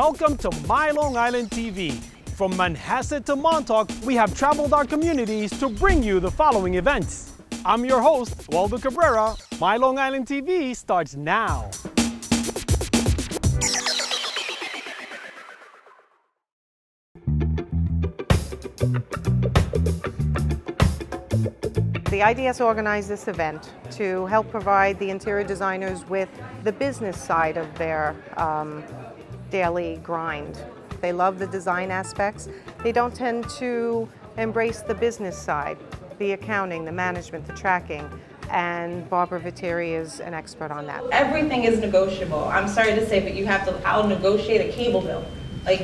Welcome to My Long Island TV. From Manhasset to Montauk, we have traveled our communities to bring you the following events. I'm your host, Waldo Cabrera. My Long Island TV starts now. The IDS organized this event to help provide the interior designers with the business side of their daily grind. They love the design aspects. They don't tend to embrace the business side, the accounting, the management, the tracking, and Barbara Viteri is an expert on that. Everything is negotiable. I'm sorry to say, but you have to, I'll negotiate a cable bill. Like,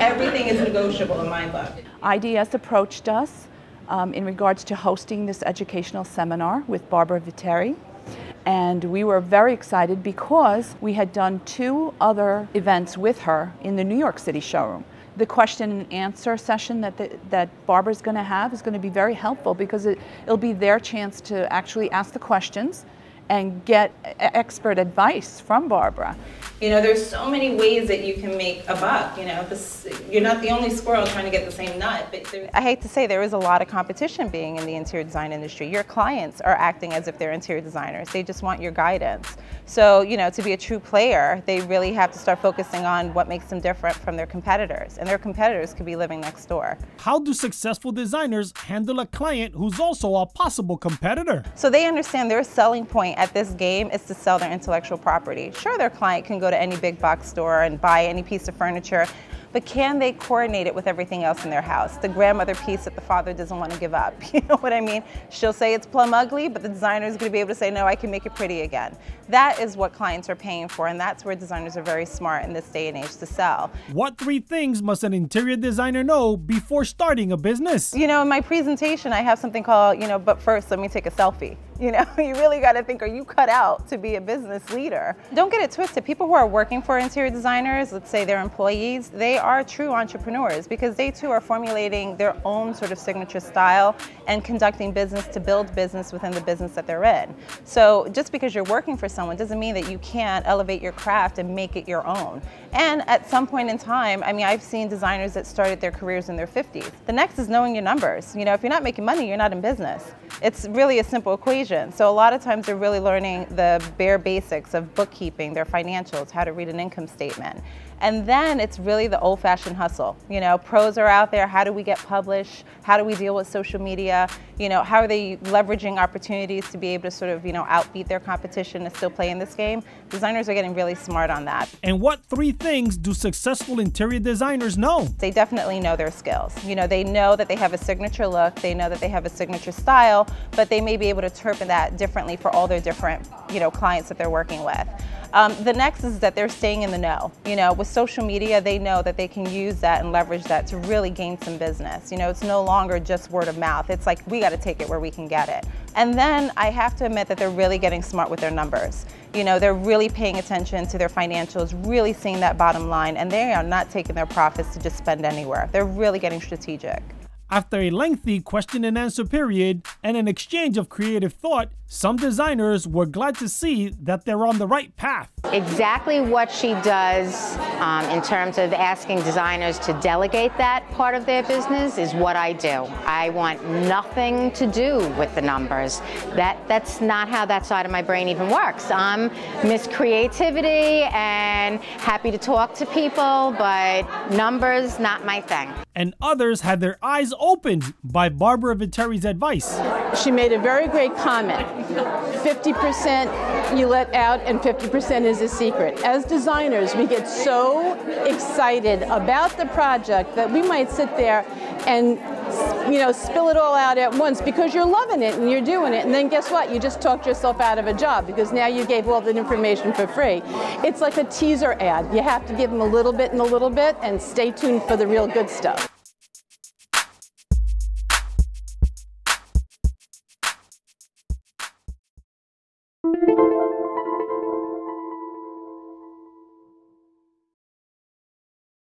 everything is negotiable in my book. IDS approached us in regards to hosting this educational seminar with Barbara Viteri. And we were very excited because we had done 2 other events with her in the New York City showroom. The question and answer session that Barbara's going to have is going to be very helpful because it'll be their chance to actually ask the questions and get expert advice from Barbara. You know, there's so many ways that you can make a buck. You know, you're not the only squirrel trying to get the same nut. But I hate to say there is a lot of competition being in the interior design industry. Your clients are acting as if they're interior designers. They just want your guidance. So, you know, to be a true player, they really have to start focusing on what makes them different from their competitors. And their competitors could be living next door. How do successful designers handle a client who's also a possible competitor? So they understand their selling point at this game is to sell their intellectual property. Sure, their client can go to any big box store and buy any piece of furniture, but can they coordinate it with everything else in their house? The grandmother piece that the father doesn't want to give up, you know what I mean? She'll say it's plumb ugly, but the designer is going to be able to say, no, I can make it pretty again. That is what clients are paying for, and that's where designers are very smart in this day and age to sell. What 3 things must an interior designer know before starting a business? You know, in my presentation, I have something called, you know, but first let me take a selfie. You know, you really got to think, are you cut out to be a business leader? Don't get it twisted. People who are working for interior designers, let's say they're employees, they are true entrepreneurs because they too are formulating their own sort of signature style and conducting business to build business within the business that they're in. So just because you're working for someone doesn't mean that you can't elevate your craft and make it your own. And at some point in time, I mean, I've seen designers that started their careers in their 50s. The next is knowing your numbers. You know, if you're not making money, you're not in business. It's really a simple equation. So a lot of times they're really learning the bare basics of bookkeeping, their financials, how to read an income statement. And then it's really the old-fashioned hustle. You know, pros are out there. How do we get published? How do we deal with social media? You know, how are they leveraging opportunities to be able to sort of, you know, outbeat their competition and still play in this game? Designers are getting really smart on that. And what 3 things do successful interior designers know? They definitely know their skills. You know, they know that they have a signature look. They know that they have a signature style, but they may be able to interpret that differently for all their different, you know, clients that they're working with. The next is that they're staying in the know. You know, with social media, they know that they can use that and leverage that to really gain some business. You know, it's no longer just word of mouth. It's like, we got to take it where we can get it. And then I have to admit that they're really getting smart with their numbers. You know, they're really paying attention to their financials, really seeing that bottom line, and they are not taking their profits to just spend anywhere. They're really getting strategic. After a lengthy question and answer period and an exchange of creative thought, some designers were glad to see that they're on the right path. Exactly what she does in terms of asking designers to delegate that part of their business is what I do. I want nothing to do with the numbers. That's not how that side of my brain even works. I'm Miss Creativity and happy to talk to people, but numbers, not my thing. And others had their eyes opened by Barbara Viteri's advice. She made a very great comment. 50% you let out and 50% is a secret. As designers, we get so excited about the project that we might sit there and, you know, spill it all out at once because you're loving it and you're doing it, and then guess what? You just talked yourself out of a job because now you gave all the information for free. It's like a teaser ad. You have to give them a little bit and a little bit, and stay tuned for the real good stuff.